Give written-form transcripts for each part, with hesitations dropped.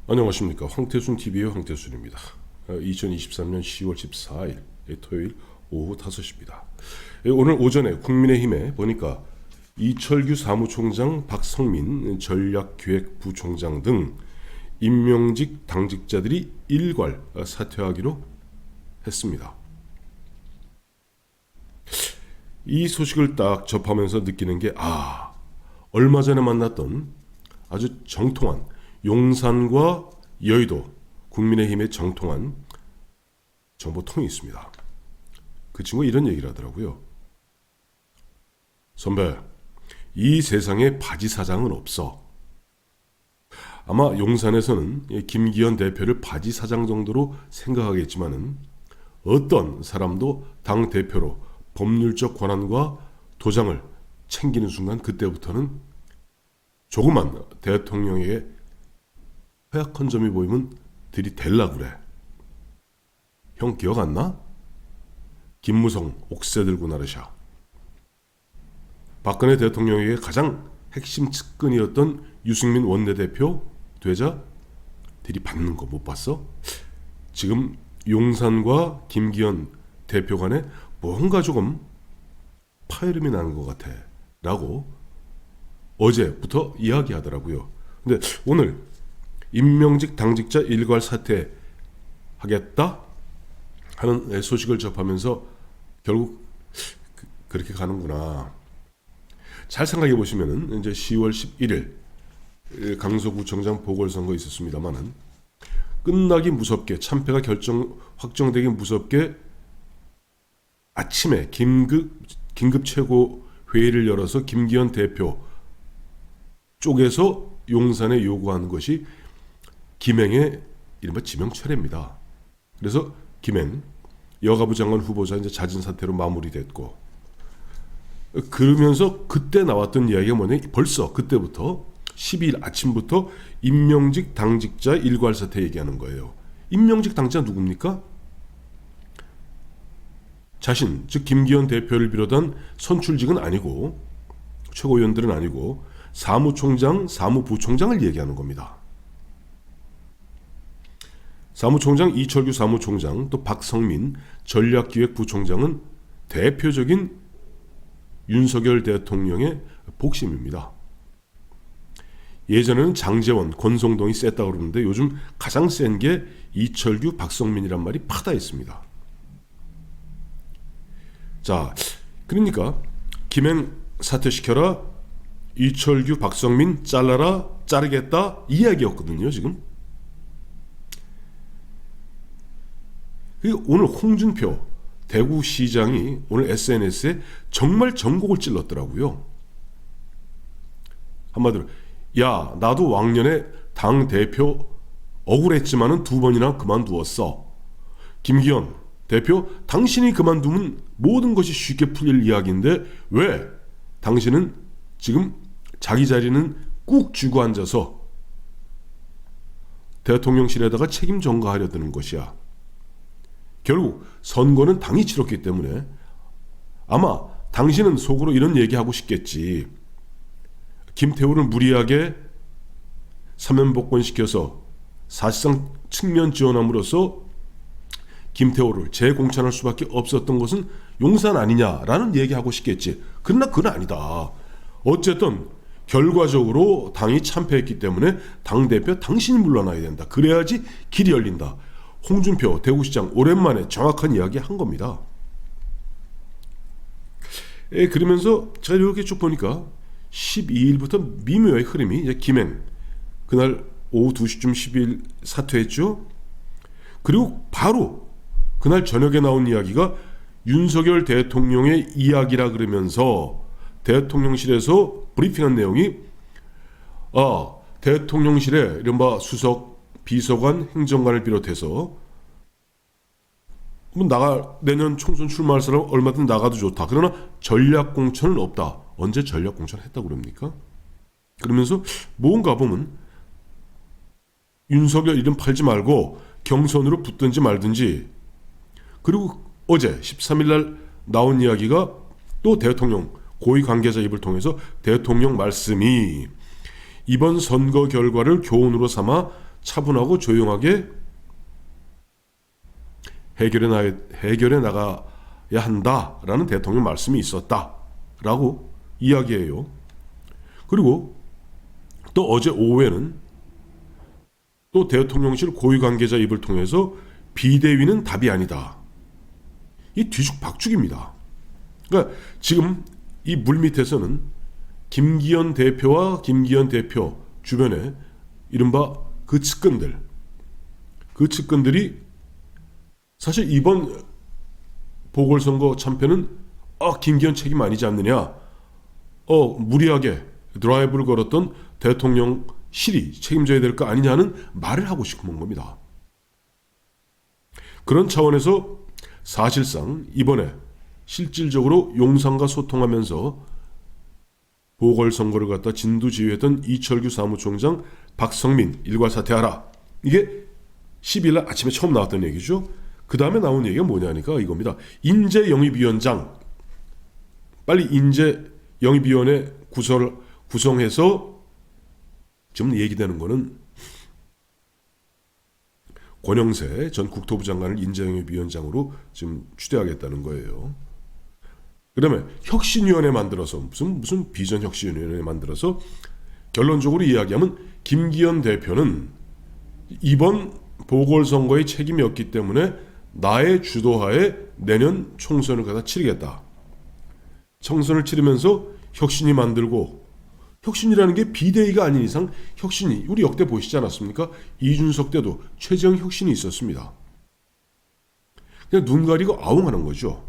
안녕하십니까. 황태순TV의 황태순입니다. 2023년 10월 14일 토요일 오후 5시입니다. 오늘 오전에 국민의힘에 보니까 이철규 사무총장, 박성민 전략기획부총장 등 임명직 당직자들이 일괄 사퇴하기로 했습니다. 이 소식을 딱 접하면서 느끼는 게 얼마 전에 만났던 아주 정통한 용산과 여의도 국민의힘의 정통한 정보통이 있습니다. 그 친구가 이런 얘기를 하더라고요. 선배, 이 세상에 바지 사장은 없어. 아마 용산에서는 김기현 대표를 바지 사장 정도로 생각하겠지만은 어떤 사람도 당 대표로 법률적 권한과 도장을 챙기는 순간 그때부터는 조그만 대통령에게 허약한 점이 보이면 들이댈라 그래. 형 기억 안 나? 김무성 옥새 들고 나르샤. 박근혜 대통령에게 가장 핵심 측근이었던 유승민 원내대표 되자 들이받는 거 못 봤어? 지금 용산과 김기현 대표 간에 뭔가 조금 파열음이 나는 것 같아 라고 어제부터 이야기하더라고요. 근데 오늘 임명직 당직자 일괄 사퇴하겠다 하는 소식을 접하면서 결국 그렇게 가는구나. 잘 생각해 보시면은 이제 10월 11일 강서구청장 보궐선거 있었습니다만은 끝나기 무섭게 참패가 확정되기 무섭게 아침에 긴급 최고 회의를 열어서 김기현 대표 쪽에서 용산에 요구하는 것이 김행의 이른바 지명철회입니다. 그래서 김행 여가부 장관 후보자 이제 자진 사퇴로 마무리됐고, 그러면서 그때 나왔던 이야기가 뭐냐, 벌써 그때부터 12일 아침부터 임명직 당직자 일괄 사퇴 얘기하는 거예요. 임명직 당직자 누굽니까? 자신, 즉 김기현 대표를 비롯한 선출직은 아니고 최고위원들은 아니고 사무총장, 사무부총장을 얘기하는 겁니다. 사무총장 이철규 사무총장, 또 박성민 전략기획부총장은 대표적인 윤석열 대통령의 복심입니다. 예전에는 장제원, 권성동이 셌다고 그러는데 요즘 가장 센 게 이철규, 박성민이란 말이 파다 있습니다. 자, 그러니까 김행 사퇴시켜라, 이철규, 박성민 잘라라, 자르겠다 이 이야기였거든요. 지금 오늘 홍준표 대구시장이 오늘 SNS에 정말 전곡을 찔렀더라고요. 한마디로 야, 나도 왕년에 당대표 억울했지만은 2번이나 그만두었어. 김기현 대표, 당신이 그만두면 모든 것이 쉽게 풀릴 이야기인데 왜 당신은 지금 자기 자리는 꾹 쥐고 앉아서 대통령실에다가 책임 전가하려 드는 것이야. 결국 선거는 당이 치렀기 때문에 아마 당신은 속으로 이런 얘기하고 싶겠지. 김태우를 무리하게 사면복권시켜서 사실상 측면 지원함으로써 김태우를 재공천할 수밖에 없었던 것은 용산 아니냐라는 얘기하고 싶겠지. 그러나 그건 아니다. 어쨌든 결과적으로 당이 참패했기 때문에 당대표 당신이 물러나야 된다. 그래야지 길이 열린다. 홍준표 대구시장 오랜만에 정확한 이야기 한 겁니다. 그러면서 제가 이렇게 쭉 보니까 12일부터 미묘의 흐름이 이제 김행 그날 오후 2시쯤 12일 사퇴했죠. 그리고 바로 그날 저녁에 나온 이야기가 윤석열 대통령의 이야기라 그러면서 대통령실에서 브리핑한 내용이 대통령실에 이른바 수석 비서관, 행정관을 비롯해서 내년 총선 출마할 사람 얼마든 나가도 좋다. 그러나 전략공천은 없다. 언제 전략공천 했다고 그럽니까? 그러면서 뭔가 보면 윤석열 이름 팔지 말고 경선으로 붙든지 말든지. 그리고 어제 13일 날 나온 이야기가 또 대통령 고위 관계자 입을 통해서 대통령 말씀이 이번 선거 결과를 교훈으로 삼아 차분하고 조용하게 해결해 나가야 한다라는 대통령 말씀이 있었다라고 이야기해요. 그리고 또 어제 오후에는 또 대통령실 고위 관계자 입을 통해서 비대위는 답이 아니다. 이 뒤죽박죽입니다. 그러니까 지금 이 물밑에서는 김기현 대표와 김기현 대표 주변에 이른바 그 측근들이 사실 이번 보궐선거 참패는 김기현 책임 아니지 않느냐, 무리하게 드라이브를 걸었던 대통령실이 책임져야 될 거 아니냐는 말을 하고 싶은 겁니다. 그런 차원에서 사실상 이번에 실질적으로 용산과 소통하면서 보궐선거를 갖다 진두지휘했던 이철규 사무총장, 박성민 일괄 사퇴하라. 이게 10일 날 아침에 처음 나왔던 얘기죠. 그 다음에 나온 얘기가 뭐냐니까 이겁니다. 인재영입위원장, 빨리 인재영입위원회 구성해서 지금 얘기되는 거는 권영세 전 국토부 장관을 인재영입위원장으로 지금 추대하겠다는 거예요. 그다음에 혁신위원회 만들어서 무슨 비전혁신위원회 만들어서 결론적으로 이야기하면 김기현 대표는 이번 보궐선거의 책임이 없기 때문에 나의 주도하에 내년 총선을 갖다 치르겠다. 총선을 치르면서 혁신이 만들고, 혁신이라는 게 비대위가 아닌 이상 혁신이, 우리 역대 보시지 않았습니까? 이준석 때도 최재형 혁신이 있었습니다. 그냥 눈 가리고 아웅하는 거죠.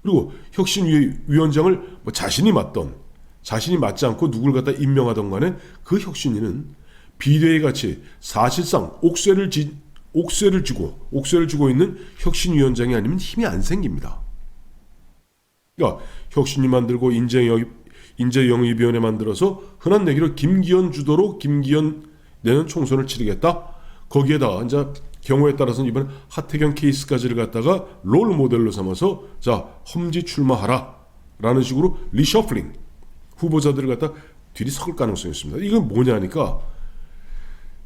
그리고 혁신위원장을 자신이 맞지 않고 누굴 갖다 임명하던 간에 그 혁신위는 비대위 같이 사실상 옥쇠를 쥐고 있는 혁신위원장이 아니면 힘이 안 생깁니다. 그러니까 혁신위 만들고 인재영입위원회 만들어서 흔한 얘기로 김기현 주도로 김기현 내년 총선을 치르겠다. 거기에다 이제 경우에 따라서는 이번 하태경 케이스까지를 갖다가 롤 모델로 삼아서 자 험지 출마하라 라는 식으로 리셔플링 후보자들을 갖다 들이섞을 가능성이 있습니다. 이건 뭐냐니까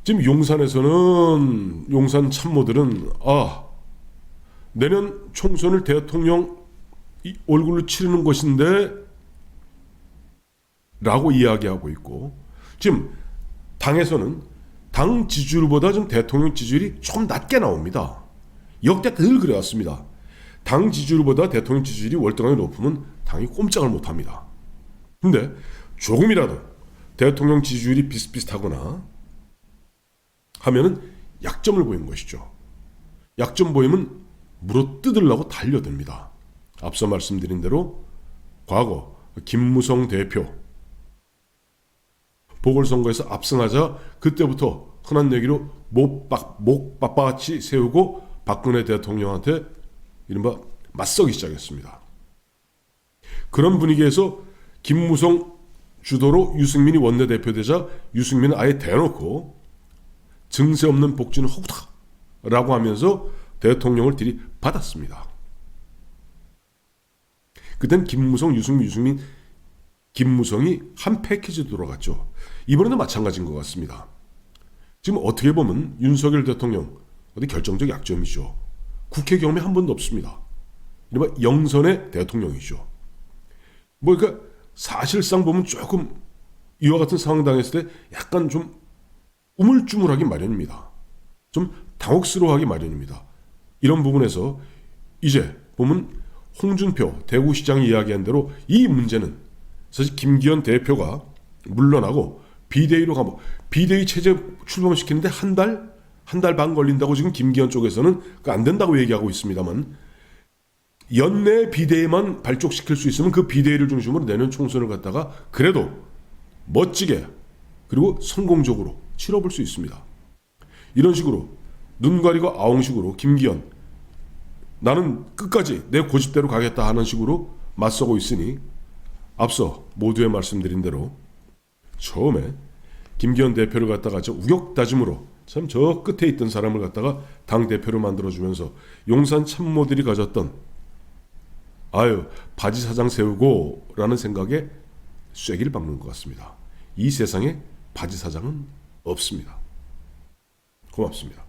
지금 용산에서는 용산 참모들은 내년 총선을 대통령 얼굴로 치르는 것인데 라고 이야기하고 있고, 지금 당에서는 당 지지율보다 좀 대통령 지지율이 좀 낮게 나옵니다. 역대 늘 그래왔습니다. 당 지지율보다 대통령 지지율이 월등하게 높으면 당이 꼼짝을 못합니다. 근데 조금이라도 대통령 지지율이 비슷비슷하거나 하면은 약점을 보이는 것이죠. 약점 보이면 물어뜯으려고 달려듭니다. 앞서 말씀드린 대로 과거 김무성 대표 보궐선거에서 압승하자 그때부터 흔한 얘기로 목 빳빳이 세우고 박근혜 대통령한테 이른바 맞서기 시작했습니다. 그런 분위기에서 김무성 주도로 유승민이 원내대표 되자 유승민은 아예 대놓고 증세 없는 복지는 허구다라고 하면서 대통령을 들이받았습니다. 그땐 김무성, 유승민, 김무성이 한 패키지 돌아갔죠. 이번에도 마찬가지인 것 같습니다. 지금 어떻게 보면 윤석열 대통령 어디 결정적 약점이죠. 국회 경험이 한 번도 없습니다. 이른바 영선의 대통령이죠. 그러니까 사실상 보면 조금 이와 같은 상황 당했을 때 약간 좀 우물쭈물하기 마련입니다. 좀 당혹스러워하기 마련입니다. 이런 부분에서 이제 보면 홍준표 대구시장이 이야기한 대로 이 문제는 사실 김기현 대표가 물러나고 비대위로 가고 비대위 체제 출범시키는데 한 달 반 걸린다고 지금 김기현 쪽에서는 안 된다고 얘기하고 있습니다만, 연내 비대위만 발족시킬 수 있으면 그 비대위를 중심으로 내년 총선을 갖다가 그래도 멋지게 그리고 성공적으로 치러볼 수 있습니다. 이런 식으로 눈 가리고 아웅식으로 김기현 나는 끝까지 내 고집대로 가겠다 하는 식으로 맞서고 있으니, 앞서 모두에 말씀드린 대로 처음에 김기현 대표를 갖다가 저 우격다짐으로 참 저 끝에 있던 사람을 갖다가 당대표로 만들어주면서 용산 참모들이 가졌던 바지 사장 세우고 라는 생각에 쐐기를 박는 것 같습니다. 이 세상에 바지 사장은 없습니다. 고맙습니다.